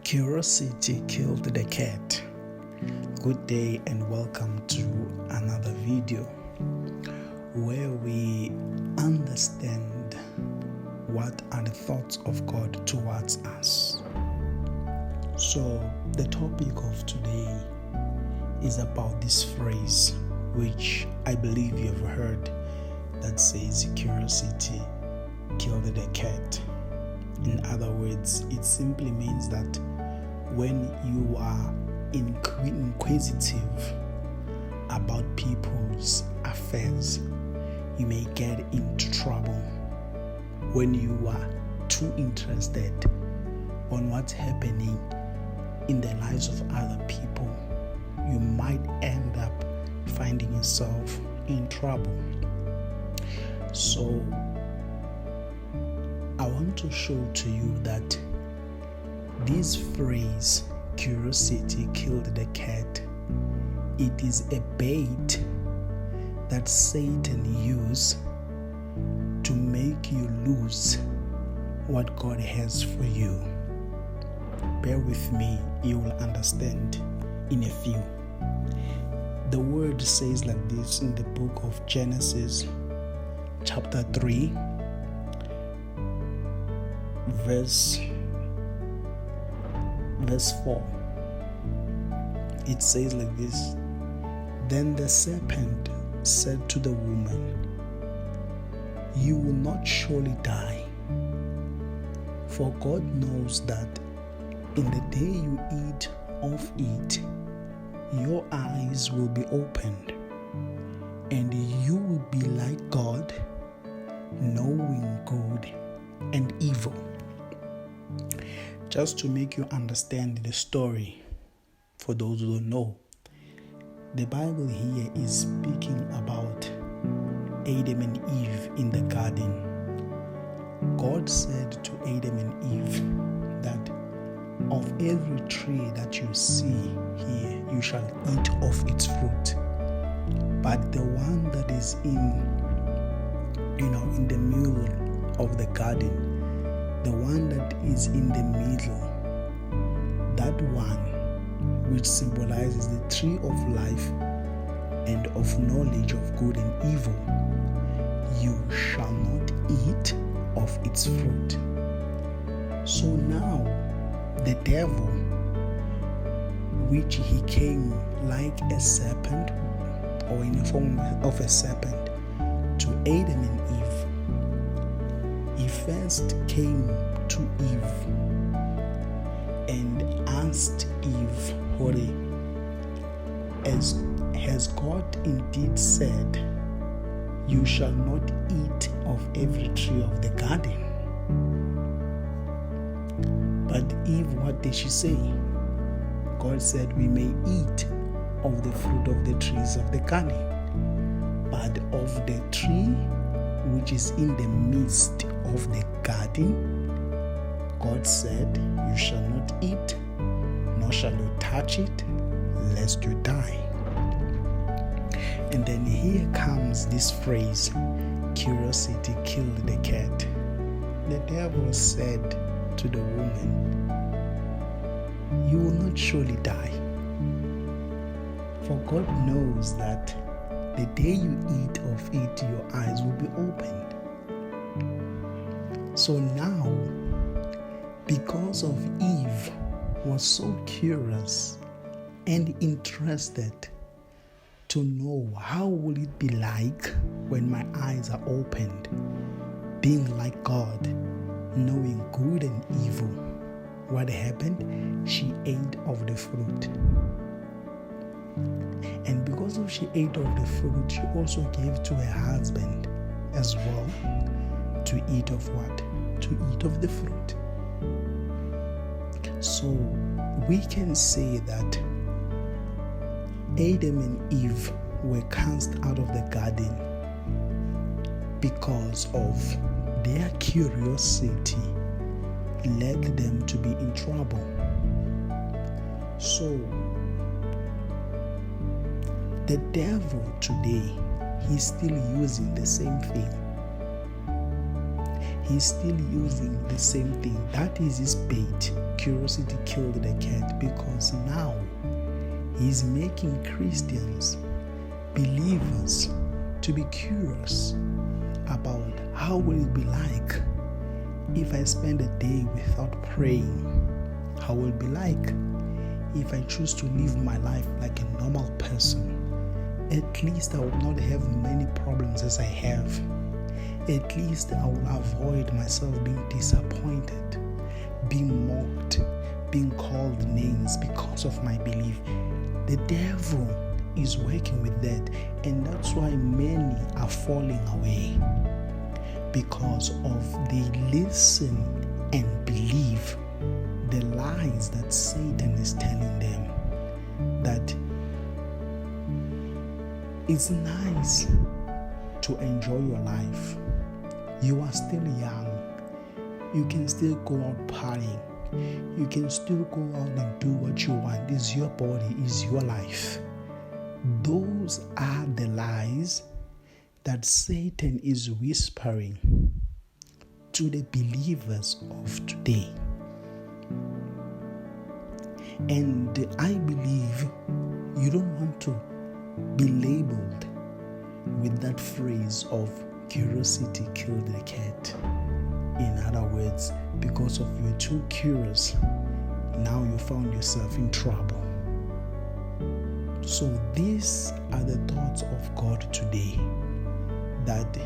Curiosity killed the cat. Good day and welcome to another video where we understand what are the thoughts of God towards us. So the topic of today is about this phrase which I believe you have heard that says curiosity killed the cat. In other words, it simply means that when you are inquisitive about people's affairs, you may get into trouble. When you are too interested on what's happening in the lives of other people, you might end up finding yourself in trouble. So I want to show to you that this phrase, curiosity killed the cat, it is a bait that Satan used to make you lose what God has for you. Bear with me, you will understand in a few. The word says like this in the book of Genesis, chapter 3, verse 4. It says like this: Then the serpent said to the woman, "You will not surely die, for God knows that in the day you eat of it, your eyes will be opened, and you will be like God, knowing good and evil." Just to make you understand the story, for those who don't know, the Bible here is speaking about Adam and Eve in the garden. God said to Adam and Eve that of every tree that you see here, you shall eat of its fruit. But the one that is in the middle of the garden, the one that is in the middle, that one which symbolizes the tree of life and of knowledge of good and evil, you shall not eat of its fruit. So now the devil, which he came like a serpent or in the form of a serpent to Adam and Eve, he first came to Eve and asked Eve, has God indeed said, you shall not eat of every tree of the garden? But Eve, what did she say? God said we may eat of the fruit of the trees of the garden, but of the tree which is in the midst of the garden, God said, you shall not eat, nor shall you touch it, lest you die. And then here comes this phrase, curiosity killed the cat. The devil said to the woman, you will not surely die, for God knows that the day you eat of it, your eyes will be opened. So now, because of Eve was so curious and interested to know how will it be like when my eyes are opened, being like God, knowing good and evil, what happened? She ate of the fruit. And because of she ate of the fruit, she also gave to her husband as well to eat of what? To eat of the fruit. So we can say that Adam and Eve were cast out of the garden because of their curiosity led them to be in trouble. So the devil today, he's still using the same thing. he's still using the same thing. That is his bait. Curiosity killed the cat, because now he's making Christians, believers, to be curious about how will it be like if I spend a day without praying. How will it be like if I choose to live my life like a normal person? At least I will not have many problems as I have. At least I will avoid myself being disappointed, being mocked, being called names because of my belief. The devil is working with that, and that's why many are falling away, because of they listen and believe the lies that Satan is telling them, that it's nice to enjoy your life. You are still young. You can still go out partying. You can still go out and do what you want. It's your body, it's your life. Those are the lies that Satan is whispering to the believers of today. And I believe you don't want to be labeled with that phrase of curiosity killed the cat. In other words, because of you're too curious, now you found yourself in trouble. So these are the thoughts of God today, that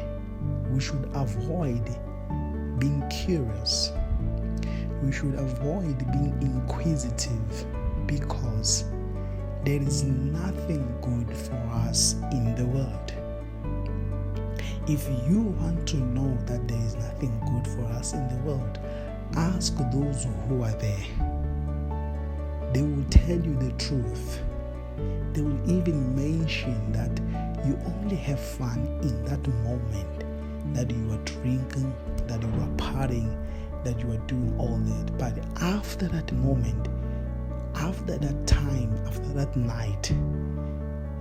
we should avoid being curious. We should avoid being inquisitive, because there is nothing good for us in the world. If you want to know that there is nothing good for us in the world, ask those who are there. They will tell you the truth. They will even mention that you only have fun in that moment, that you are drinking, that you are partying, that you are doing all that. But after that moment, after that time, after that night,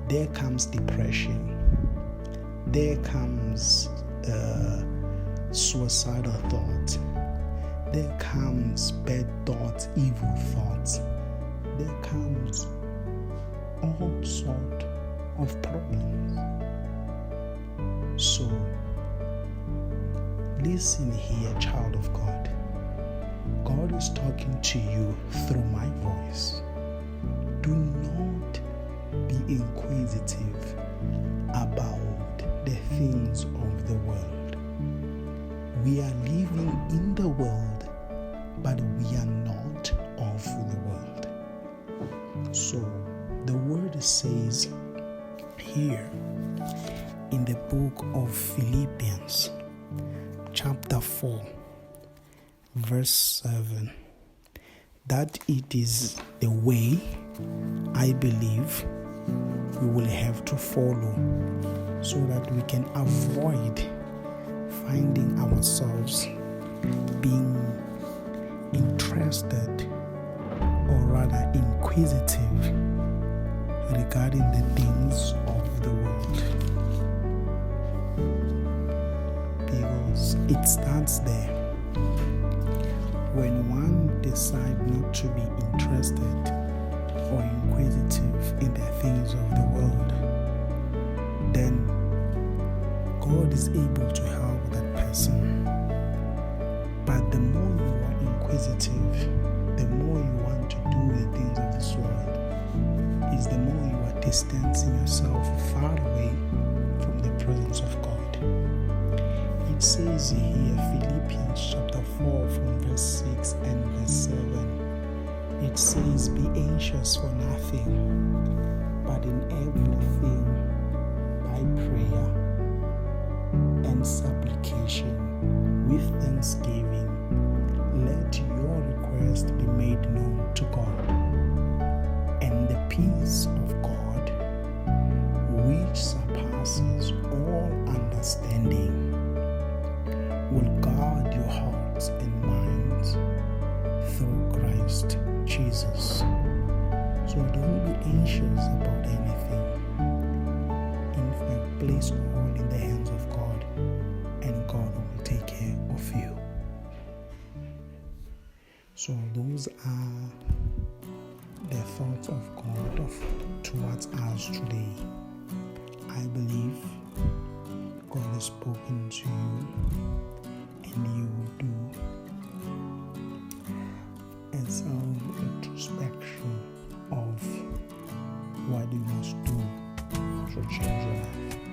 there comes depression. There comes suicidal thoughts. There comes bad thoughts, evil thoughts. There comes all sort of problems. So, listen here, child of God. God is talking to you through my voice. Do not be inquisitive about the things of the world. We are living in the world, but we are not of the world. So the word says here in the book of Philippians chapter 4 verse 7 that it is the way I believe we will have to follow, so that we can avoid finding ourselves being interested, or rather inquisitive, regarding the things of the world. Because it starts there. When one decides not to be interested or inquisitive in the things of the world, then God is able to help that person. But the more you are inquisitive, the more you want to do the things of this world, is the more you are distancing yourself far away from the presence of God. It says here, Philippians chapter 4 from verse 6 and verse 7. It says, be anxious for nothing, but in everything by prayer and supplication with thanksgiving, let your request be made known to God. And the peace of God, which surpasses all understanding, will guard your hearts and minds through Christ Jesus. So don't be anxious about anything. In fact, place all in the hands of God, and God will take care of you. So those are the thoughts of God towards us today. I believe God has spoken to you, and you will do a self-introspection of what you must do to change your life.